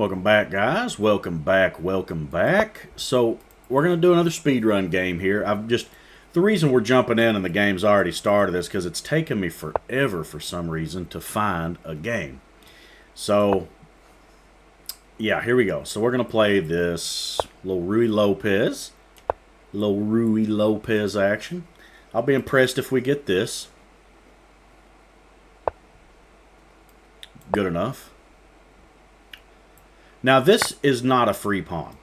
Welcome back, guys. Welcome back. So we're going to do another speedrun game here. The reason we're jumping in and the game's already started is because it's taken me forever for some reason to find a game. So, yeah, here we go. So we're going to play this little Rui Lopez action. I'll be impressed if we get this. Good enough. Now, this is not a free pawn.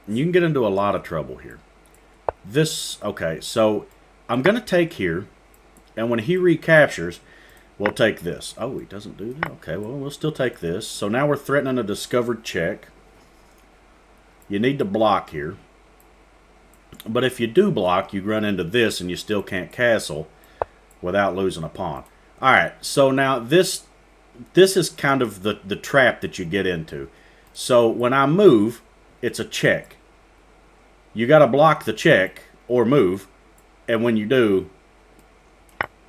You can get into a lot of trouble here. Okay, so I'm going to take here, and when he recaptures, we'll take this. Oh, he doesn't do that? Okay, well, we'll still take this. So now we're threatening a discovered check. You need to block here. But if you do block, you run into this, and you still can't castle without losing a pawn. Alright, so now this is kind of the trap that you get into. So when I move, it's a check. You got to block the check or move, and when you do,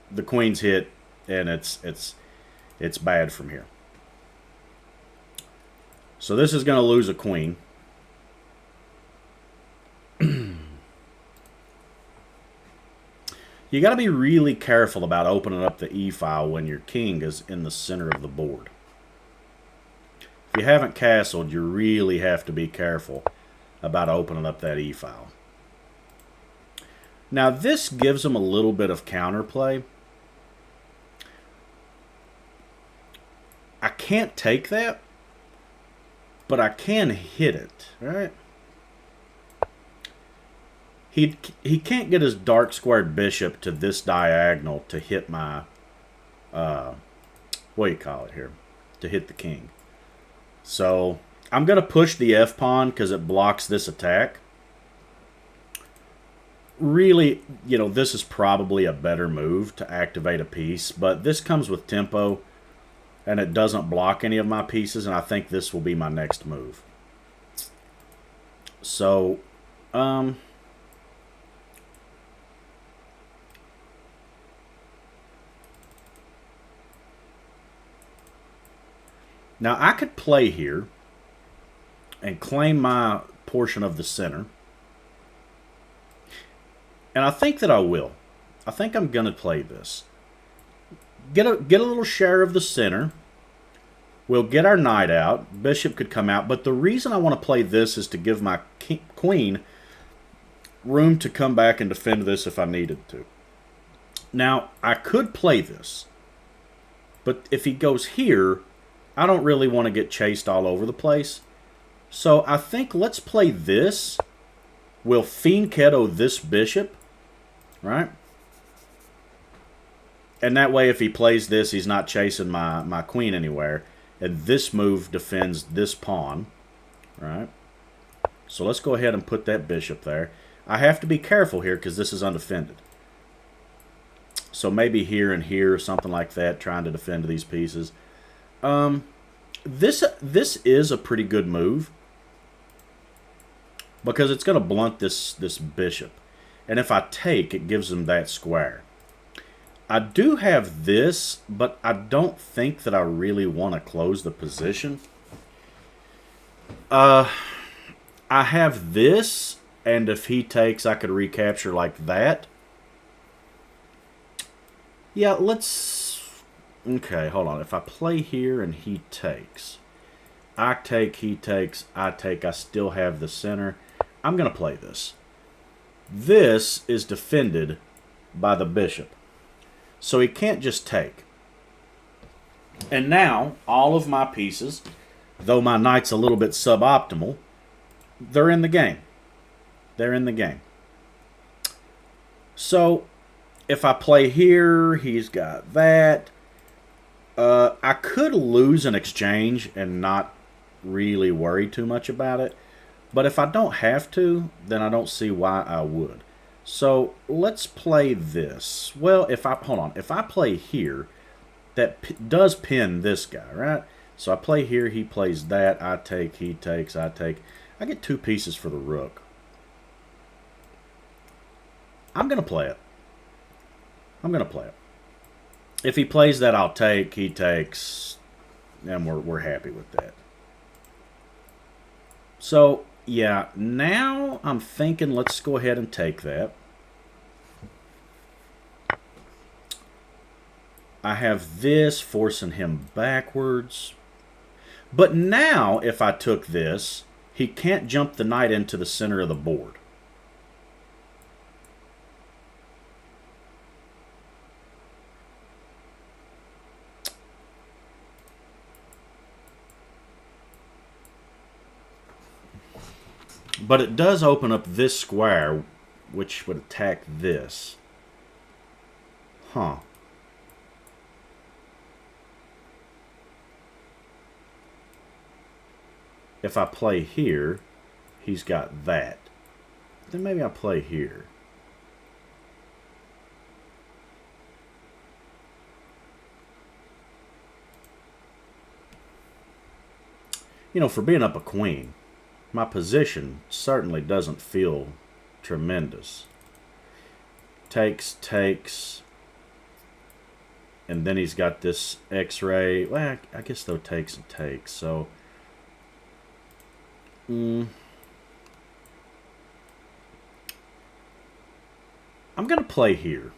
the queen's hit, and it's bad from here. So this is going to lose a queen. You got to be really careful about opening up the e-file when your king is in the center of the board. If you haven't castled, you really have to be careful about opening up that e-file. Now, this gives them a little bit of counterplay. I can't take that, but I can hit it, right? He can't get his dark squared bishop to this diagonal to hit my, what do you call it here? To hit the king. So I'm going to push the f-pawn because it blocks this attack. Really, you know, this is probably a better move to activate a piece, but this comes with tempo, and it doesn't block any of my pieces, and I think this will be my next move. So, now, I could play here and claim my portion of the center. And I think that I will. I think I'm going to play this. Get a little share of the center. We'll get our knight out. Bishop could come out. But the reason I want to play this is to give my queen room to come back and defend this if I needed to. Now, I could play this. But if he goes here, I don't really want to get chased all over the place. So I think let's play this. We'll fianchetto this bishop, right? And that way if he plays this, he's not chasing my queen anywhere. And this move defends this pawn, right? So let's go ahead and put that bishop there. I have to be careful here because this is undefended. So maybe here and here or something like that, trying to defend these pieces. This is a pretty good move because it's going to blunt this bishop, and if I take, it gives him that square. I do have this, but I don't think that I really want to close the position. I have this, and if he takes, I could recapture like that. Yeah, let's... Okay, hold on. If I play here and he takes, I take, he takes, I take, I still have the center. I'm going to play this. This is defended by the bishop. So he can't just take. And now, all of my pieces, though my knight's a little bit suboptimal, they're in the game. They're in the game. So, if I play here, he's got that. I could lose an exchange and not really worry too much about it. But if I don't have to, then I don't see why I would. So let's play this. Well, hold on. If I play here, that does pin this guy, right? So I play here, he plays that. I take, he takes, I take. I get 2 pieces for the rook. I'm going to play it. I'm going to play it. If he plays that, I'll take. He takes, and we're happy with that. So, yeah, now I'm thinking let's go ahead and take that. I have this forcing him backwards. But now, if I took this, he can't jump the knight into the center of the board. But it does open up this square, which would attack this. Huh. If I play here, he's got that. Then maybe I play here. You know, for being up a queen, my position certainly doesn't feel tremendous. Takes, takes. And then he's got this X-ray. Well, I guess though takes and takes. So, I'm going to play here.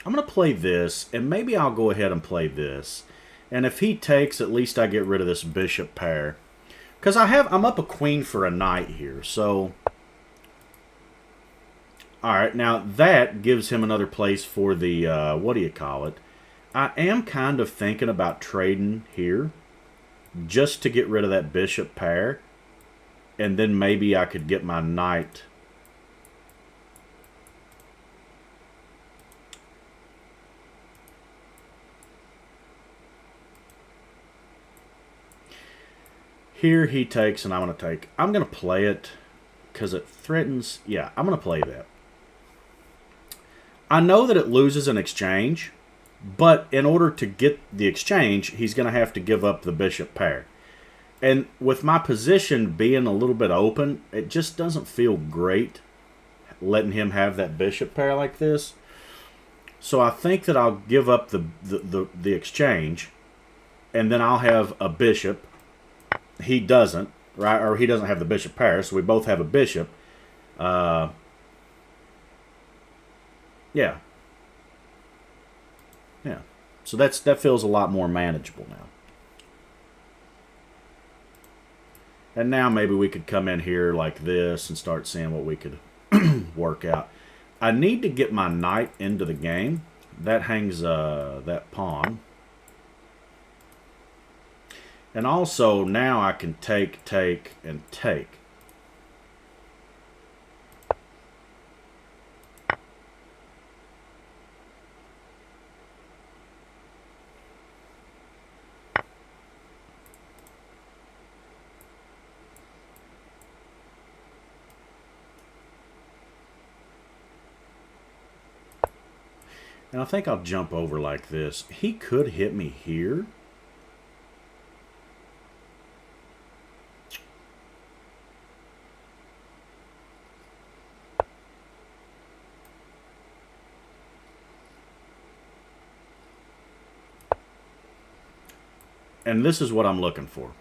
I'm going to play this, and maybe I'll go ahead and play this. And if he takes, at least I get rid of this bishop pair. Because I'm up a queen for a knight here, so... Alright, now that gives him another place for the, what do you call it? I am kind of thinking about trading here, just to get rid of that bishop pair. And then maybe I could get my knight... Here he takes, and I'm going to take. I'm going to play it because it threatens. Yeah, I'm going to play that. I know that it loses an exchange, but in order to get the exchange, he's going to have to give up the bishop pair. And with my position being a little bit open, it just doesn't feel great letting him have that bishop pair like this. So I think that I'll give up the exchange, and then I'll have a bishop. He doesn't, right? Or he doesn't have the bishop pair, so we both have a bishop. Yeah. Yeah. So that feels a lot more manageable now. And now maybe we could come in here like this and start seeing what we could work out. I need to get my knight into the game. That hangs that pawn. And also, now I can take, and take. And I think I'll jump over like this. He could hit me here. And this is what I'm looking for.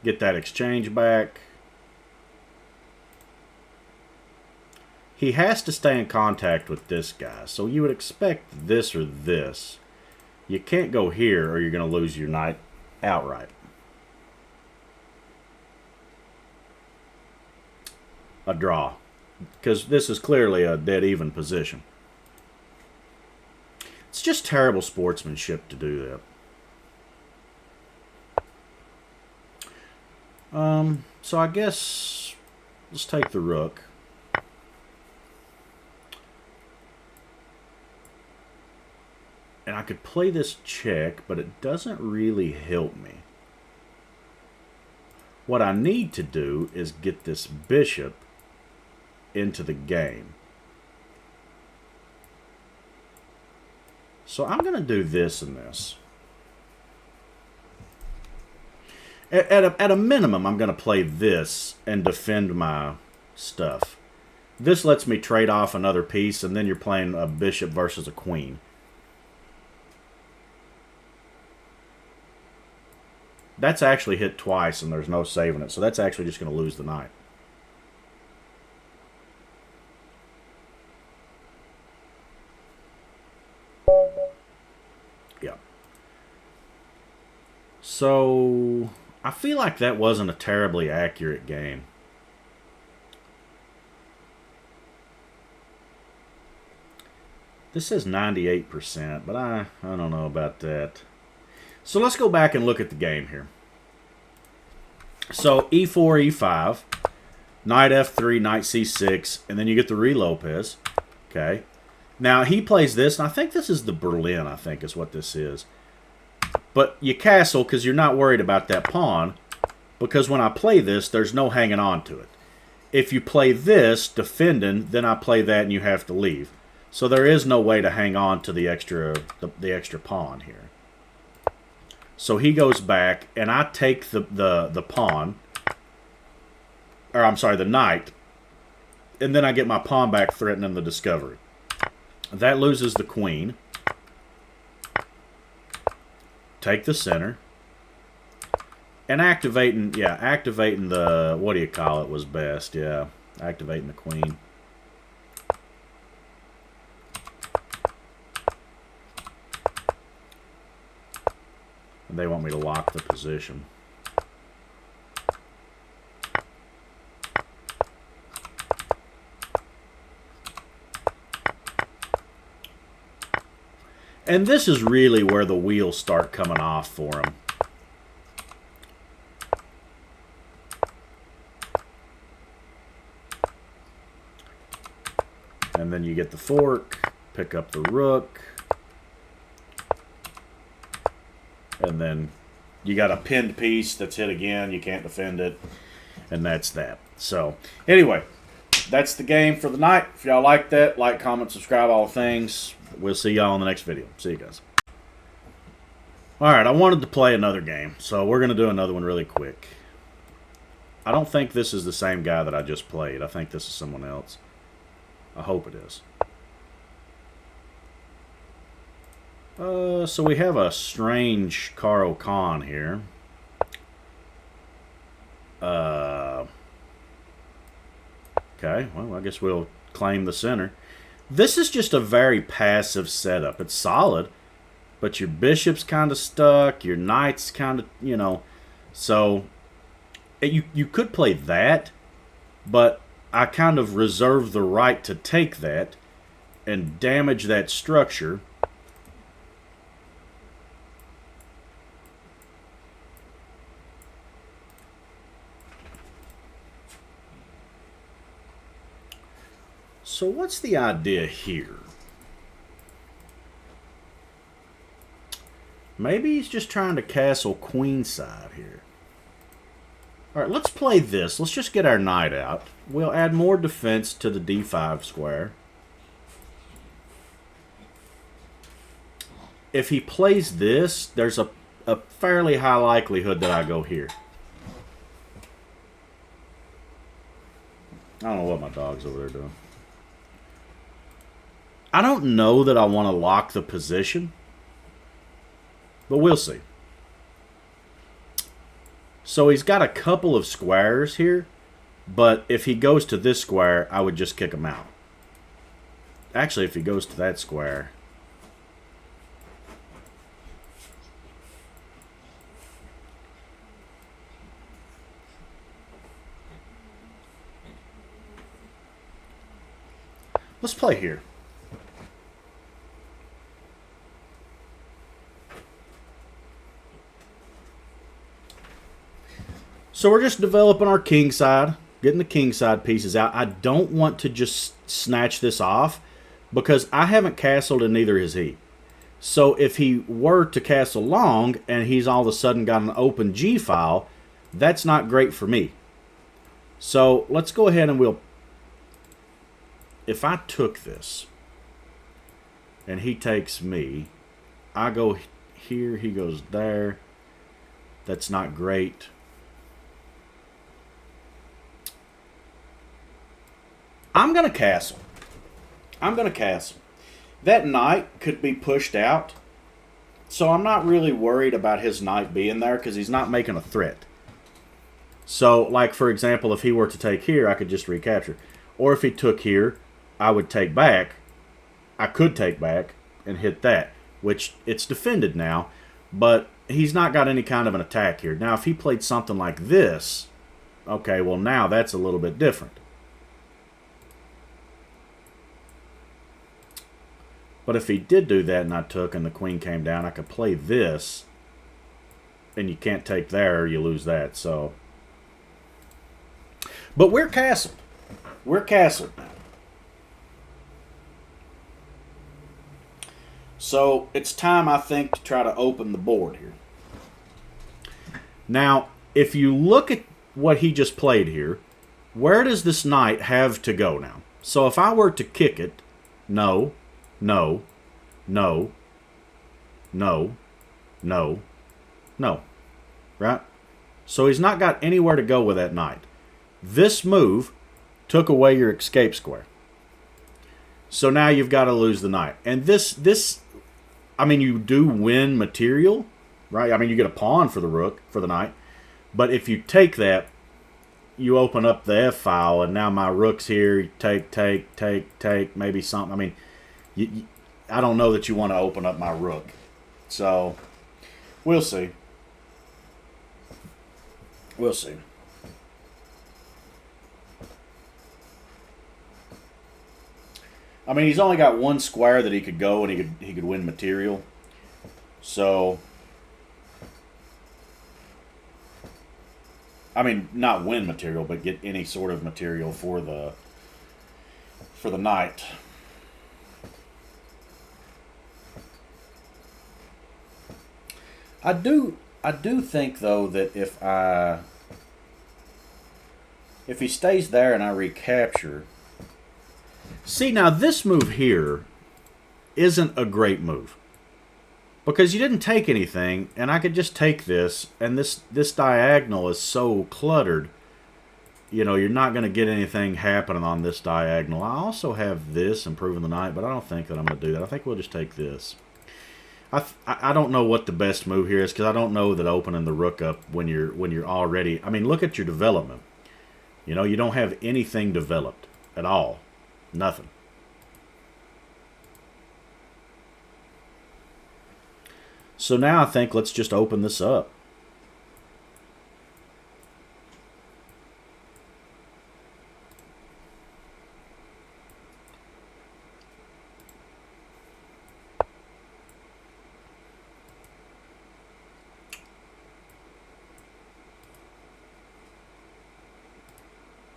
Get that exchange back. He has to stay in contact with this guy. So you would expect this or this. You can't go here or you're going to lose your knight outright. A draw, because this is clearly a dead even position. It's just terrible sportsmanship to do that. So I guess let's take the rook. And I could play this check, but it doesn't really help me. What I need to do is get this bishop into the game. So I'm going to do this and this. At a minimum, I'm going to play this and defend my stuff. This lets me trade off another piece, and then you're playing a bishop versus a queen. That's actually hit twice, and there's no saving it. So that's actually just going to lose the knight. Yeah. So I feel like that wasn't a terribly accurate game. This says 98%, but I don't know about that. So let's go back and look at the game here. So e4, e5, knight f3, knight c6, and then you get the re-Lopez. Okay. Now he plays this, and I think this is the Berlin, I think is what this is. But you castle because you're not worried about that pawn, because when I play this, there's no hanging on to it. If you play this, defending, then I play that and you have to leave. So there is no way to hang on to the extra pawn here. So he goes back, and I take the pawn, or I'm sorry, the knight, and then I get my pawn back, threatening the discovery. That loses the queen. Take the center. And activating the, what do you call it, was best. Yeah, activating the queen. And they want me to lock the position. And this is really where the wheels start coming off for him. And then you get the fork, pick up the rook. And then you got a pinned piece that's hit again. You can't defend it. And that's that. So, anyway, that's the game for the night. If y'all like that, like, comment, subscribe, all the things. We'll see y'all in the next video. See you guys. Alright, I wanted to play another game. So, we're going to do another one really quick. I don't think this is the same guy that I just played. I think this is someone else. I hope it is. So we have a strange Caro Kann here. Okay, well, I guess we'll claim the center. This is just a very passive setup. It's solid, but your bishop's kind of stuck. Your knight's kind of, you know. So you could play that, but I kind of reserve the right to take that and damage that structure. So what's the idea here? Maybe he's just trying to castle queenside here. All right, let's play this. Let's just get our knight out. We'll add more defense to the d5 square. If he plays this, there's a fairly high likelihood that I go here. I don't know what my dog's over there doing. I don't know that I want to lock the position, but we'll see. So he's got a couple of squares here, but if he goes to this square, I would just kick him out. Actually, if he goes to that square, let's play here. So we're just developing our king side, getting the king side pieces out. I don't want to just snatch this off because I haven't castled and neither has he. So if he were to castle long and he's all of a sudden got an open G file, that's not great for me. So let's go ahead and if I took this and he takes me, I go here, he goes there. That's not great. I'm going to castle. I'm going to castle. That knight could be pushed out, so I'm not really worried about his knight being there because he's not making a threat. So, like, for example, if he were to take here, I could just recapture. Or if he took here, I would take back. I could take back and hit that, which it's defended now, but he's not got any kind of an attack here. Now, if he played something like this, okay, well, now that's a little bit different. But if he did do that and I took and the queen came down, I could play this, and you can't take there or you lose that, so... But we're castled. We're castled now. So it's time, I think, to try to open the board here. Now, if you look at what he just played here, where does this knight have to go now? So if I were to kick it, no, no, no, no, no, no, right? So he's not got anywhere to go with that knight. This move took away your escape square. So now you've got to lose the knight. And this, I mean, you do win material, right? I mean, you get a pawn for the rook, for the knight. But if you take that, you open up the F file, and now my rook's here. You take, maybe something. I mean, I don't know that you want to open up my rook. So, we'll see. We'll see. I mean, he's only got one square that he could go, and he could win material. So, I mean, not win material, but get any sort of material for the knight. I do think though that if he stays there and I recapture. See, now this move here isn't a great move. Because you didn't take anything, and I could just take this, and this diagonal is so cluttered, you know, you're not going to get anything happening on this diagonal. I also have this, improving the knight, but I don't think that I'm going to do that. I think we'll just take this. I don't know what the best move here is, because I don't know that opening the rook up when you're already... I mean, look at your development. You know, you don't have anything developed at all. Nothing. So now I think let's just open this up.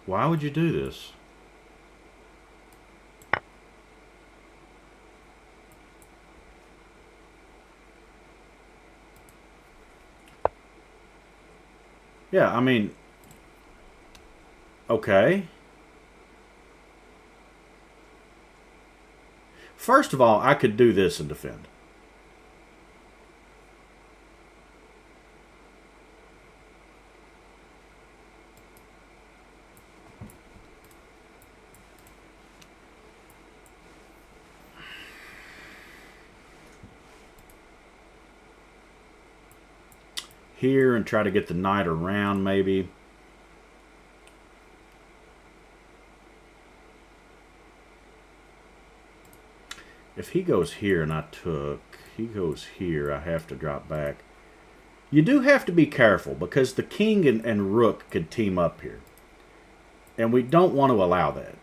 Why would you do this? Yeah, I mean, okay. First of all, I could do this and defend. Here and try to get the knight around maybe. If he goes here and I took, he goes here, I have to drop back. You do have to be careful because the king and rook could team up here. And we don't want to allow that.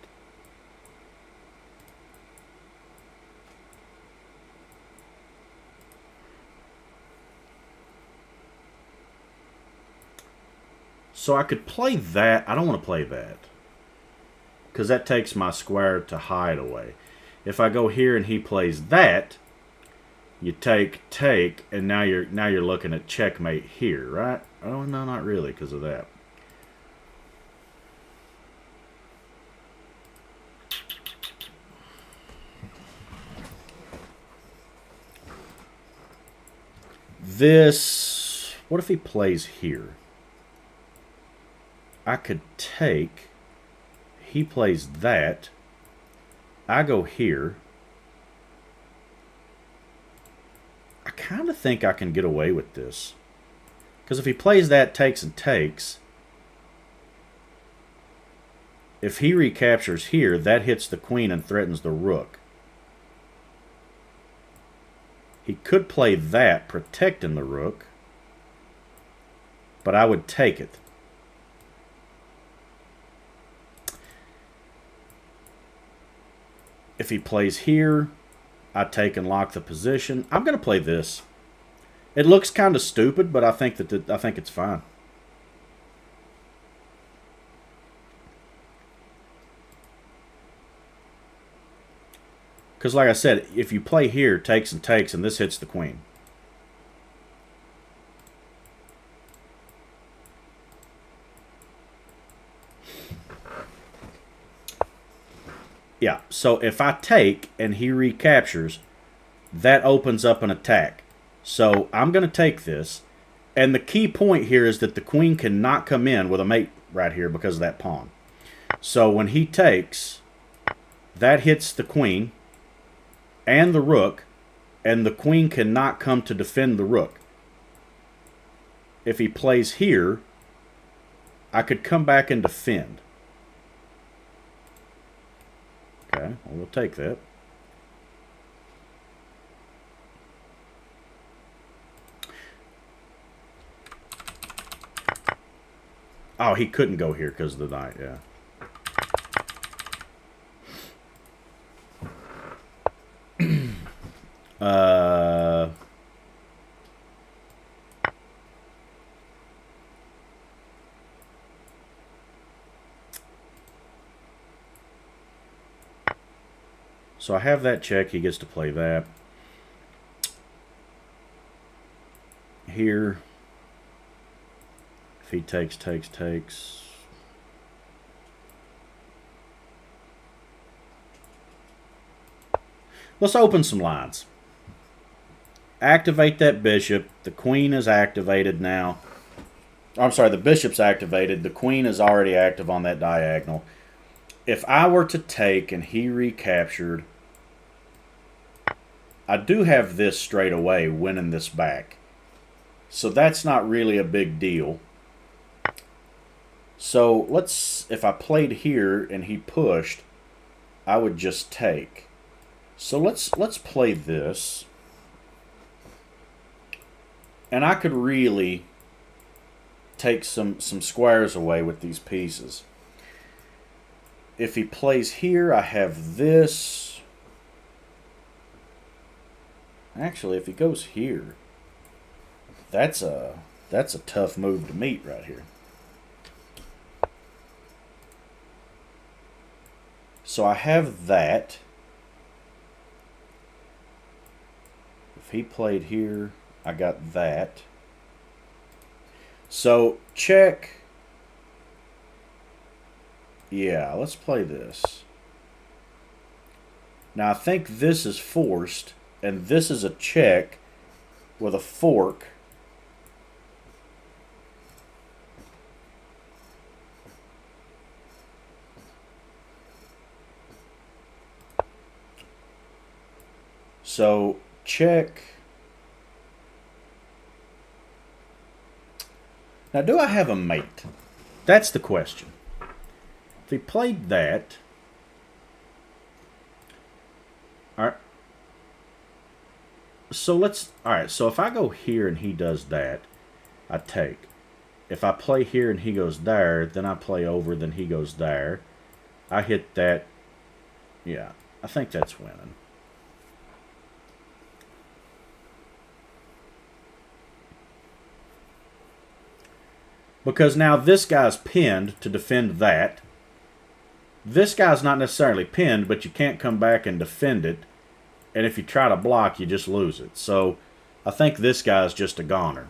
So I could play that. I don't want to play that. Because that takes my square to hide away. If I go here and he plays that, you take, and now you're looking at checkmate here, right? Oh no, not really, because of that. This, what if he plays here? I could take He plays that. I go here. I kind of think I can get away with this. Because if he plays that, takes and takes, if he recaptures here, that hits the queen and threatens the rook. He could play that, protecting the rook, but I would take it. If he plays here, I take and lock the position. I'm going to play this. It looks kind of stupid, but I think it's fine. Because like I said, if you play here, takes and takes, and this hits the queen. Yeah, so if I take and he recaptures, that opens up an attack. So I'm going to take this. And the key point here is that the queen cannot come in with a mate right here because of that pawn. So when he takes, that hits the queen and the rook, and the queen cannot come to defend the rook. If he plays here, I could come back and defend. Okay, well, we'll take that. Oh, he couldn't go here because of the knight, yeah. So I have that check. He gets to play that. Here, if he takes, takes, takes. Let's open some lines. Activate that bishop. The queen is activated now. I'm sorry, the bishop's activated. The queen is already active on that diagonal. If I were to take and he recaptured, I do have this straight away, winning this back. So that's not really a big deal. So let's, if I played here and he pushed, I would just take. So let's play this. And I could really take some squares away with these pieces. If he plays here, I have this. Actually, if he goes here, that's a tough move to meet right here. So I have that. If he played here, I got that. So check. Yeah, let's play this. Now I think this is forced, and this is a check with a fork. So check. Now, do I have a mate? That's the question. If he played that, all right. So all right, so if I go here and he does that, I take. If I play here and he goes there, then I play over, then he goes there. I hit that. Yeah, I think that's winning. Because now this guy's pinned to defend that. This guy's not necessarily pinned, but you can't come back and defend it. And if you try to block, you just lose it. So I think this guy's just a goner.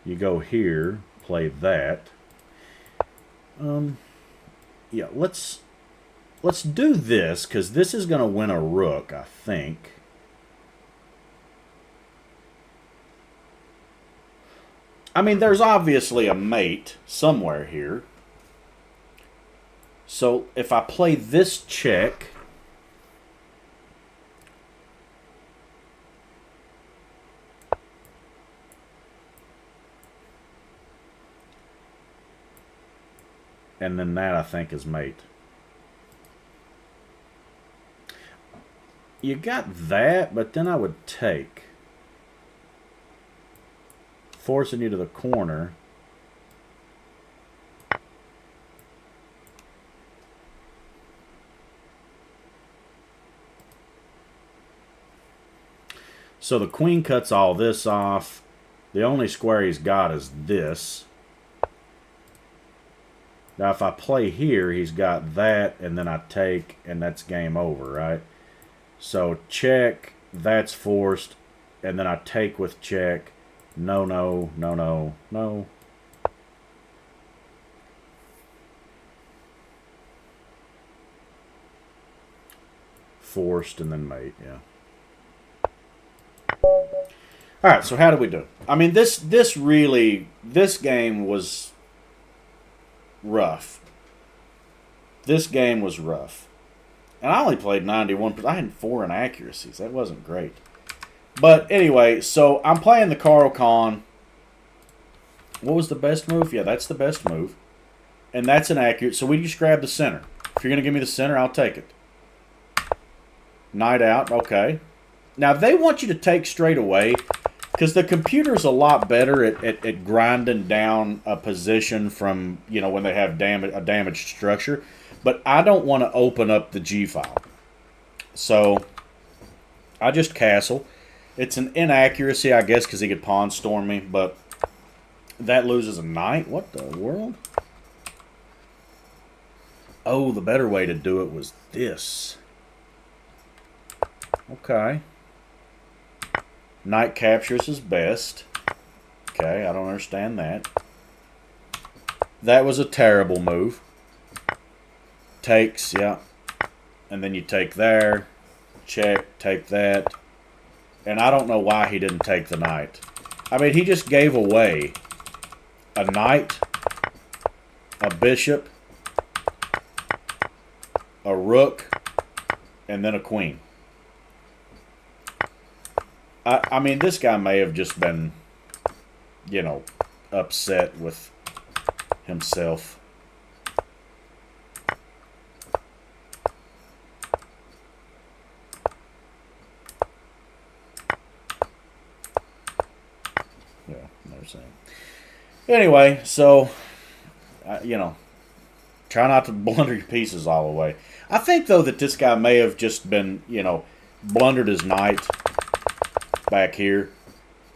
You go here, play that. Yeah, let's let's do this, because this is going to win a rook, I think. I mean, there's obviously a mate somewhere here. So if I play this check, and then that, I think, is mate. You got that, but then I would take. Forcing you to the corner. So the queen cuts all this off. The only square he's got is this. Now if I play here, he's got that, and then I take, and that's game over, right? So check, that's forced, and then I take with check. No, no, no, no, no. Forced and then mate, yeah. All right, so how do we do? I mean, this game was rough. This game was rough. And I only played 91%. I had 4 inaccuracies. That wasn't great. But anyway, so I'm playing the Caro Kann. What was the best move? Yeah, that's the best move. And that's inaccurate. So we just grab the center. If you're going to give me the center, I'll take it. Knight out. Okay. Now, they want you to take straight away because the computer's a lot better at grinding down a position from, you know, when they have a damaged structure. But I don't want to open up the G file. So I just castle. It's an inaccuracy, I guess, because he could pawn storm me, but that loses a knight. What the world? Oh, the better way to do it was this. Okay. Knight captures is best. Okay, I don't understand that. That was a terrible move. Takes, yeah. And then you take there. Check, take that. And I don't know why he didn't take the knight. I mean, he just gave away a knight, a bishop, a rook, and then a queen. I mean, this guy may have just been, you know, upset with himself. Yeah, never seen. Anyway, so, you know, try not to blunder your pieces all the way. I think, though, that this guy may have just been, you know, blundered his knight back here.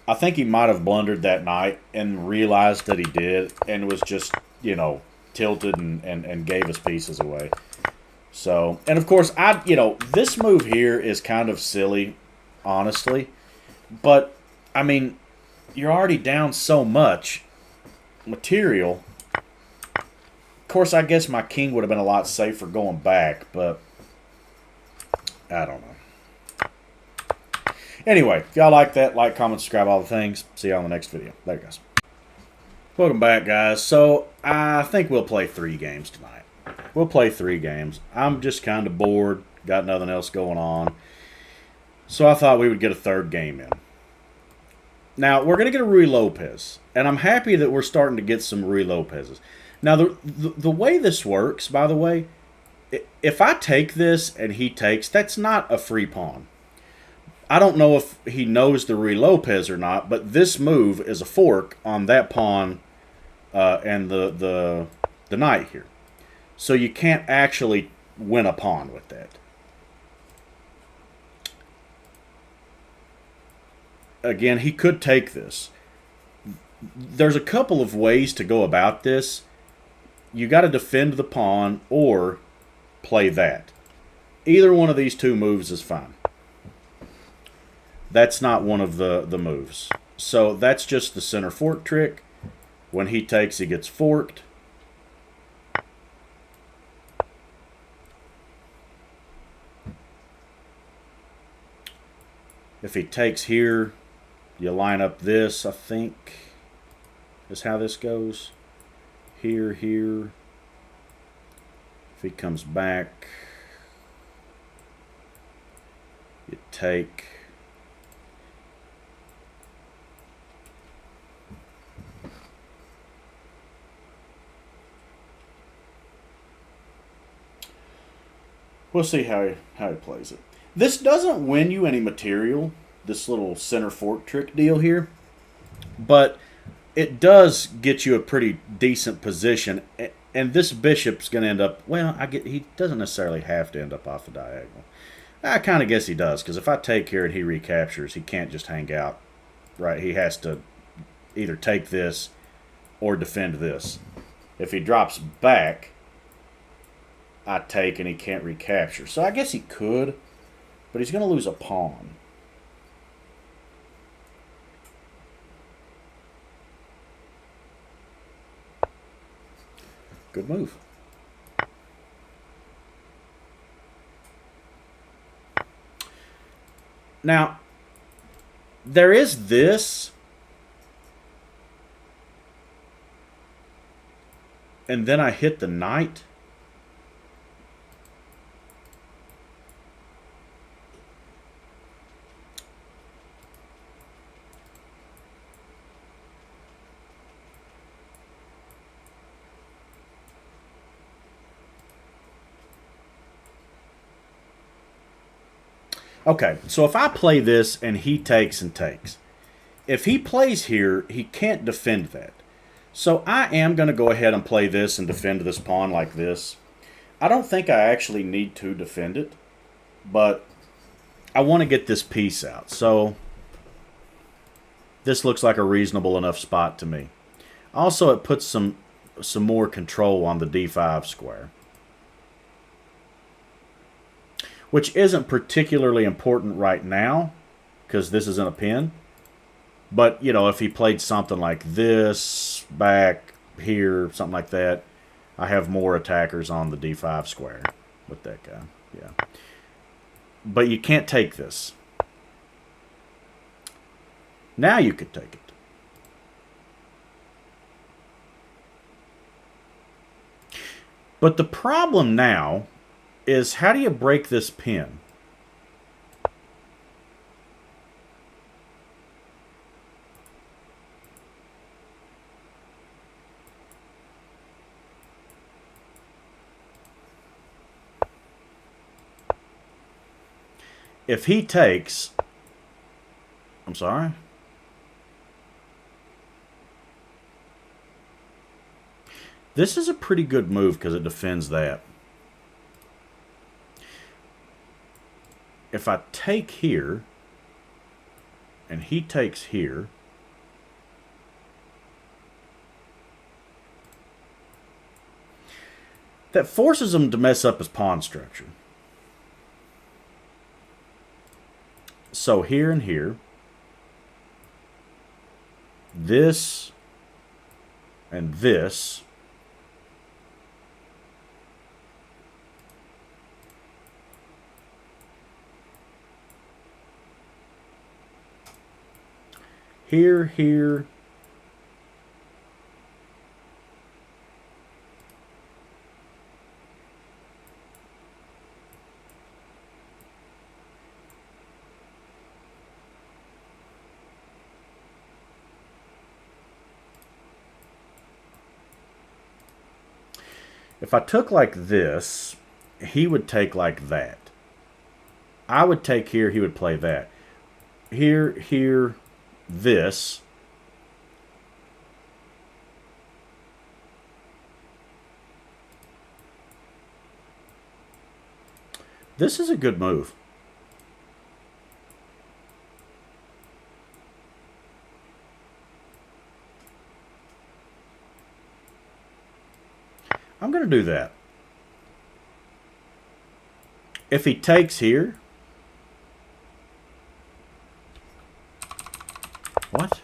I think he might have blundered that knight and realized that he did and was just, you know, tilted and gave his pieces away. So, and of course, you know, this move here is kind of silly, honestly. But, I mean, you're already down so much material. Of course, I guess my king would have been a lot safer going back, but I don't know. Anyway, if y'all like that, like, comment, subscribe, all the things. See y'all in the next video. Later, guys. Welcome back, guys. So, I think we'll play 3 games tonight. We'll play 3 games. I'm just kind of bored. Got nothing else going on. So, I thought we would get a 3rd game in. Now, we're going to get a Ruy Lopez. And I'm happy that we're starting to get some Ruy Lopez's. Now, the way this works, by the way, if I take this and he takes, that's not a free pawn. I don't know if he knows the Ruy Lopez or not, but this move is a fork on that pawn and the knight here. So you can't actually win a pawn with that. Again, he could take this. There's a couple of ways to go about this. You got to defend the pawn or play that. Either one of these 2 moves is fine. That's not one of the moves. So that's just the center fork trick. When he takes, he gets forked. If he takes here, you line up this, I think, is how this goes. Here, here. If he comes back, you take. We'll see how he plays it. This doesn't win you any material, this little center fork trick deal here, but it does get you a pretty decent position. And this bishop's going to end up, well, he doesn't necessarily have to end up off the diagonal. I kind of guess he does, because if I take here and he recaptures, he can't just hang out, right? He has to either take this or defend this. If he drops back, I take and he can't recapture. So I guess he could, but he's going to lose a pawn. Good move. Now, there is this, and then I hit the knight. Okay, so if I play this and he takes and takes, if he plays here, he can't defend that. So I am going to go ahead and play this and defend this pawn like this. I don't think I actually need to defend it, but I want to get this piece out. So this looks like a reasonable enough spot to me. Also, it puts some more control on the d5 square, which isn't particularly important right now because this isn't a pin. But, you know, if he played something like this, back here, something like that, I have more attackers on the d5 square with that guy. Yeah. But you can't take this. Now you could take it. But the problem now is, how do you break this pin? If he takes, I'm sorry. This is a pretty good move because it defends that. If I take here and he takes here, that forces him to mess up his pawn structure. So here and here, this and this, here, if I took like this, he would take like that. I would take here, he would play that. Here, this. This is a good move. I'm going to do that. If he takes here, what?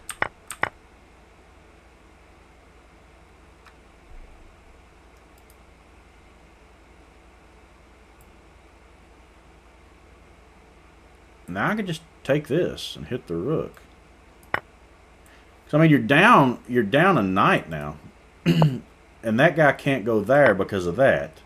Now I can just take this and hit the rook. So I mean, you're down a knight now, and that guy can't go there because of that.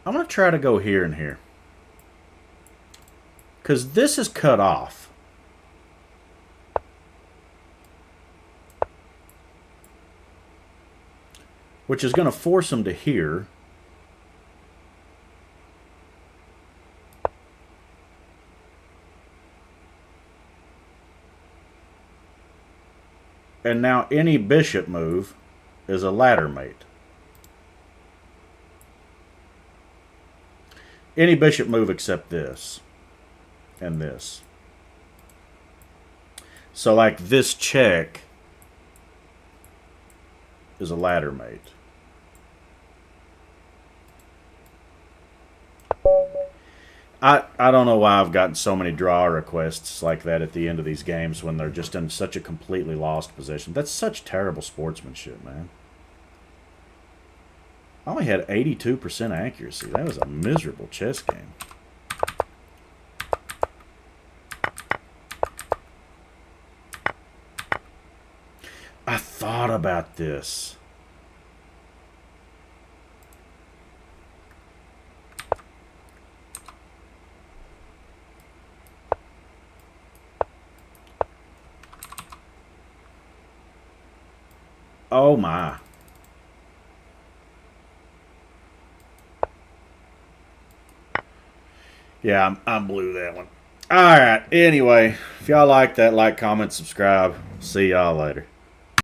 I'm going to try to go here and here. Because this is cut off. Which is going to force him to here. And now any bishop move is a ladder mate. Any bishop move except this and this. So like this check is a ladder mate. I don't know why I've gotten so many draw requests like that at the end of these games when they're just in such a completely lost position. That's such terrible sportsmanship, man. I only had 82% accuracy. That was a miserable chess game. I thought about this. Oh my. Yeah, I blew that one. All right. Anyway, if y'all like that, like, comment, subscribe. See y'all later.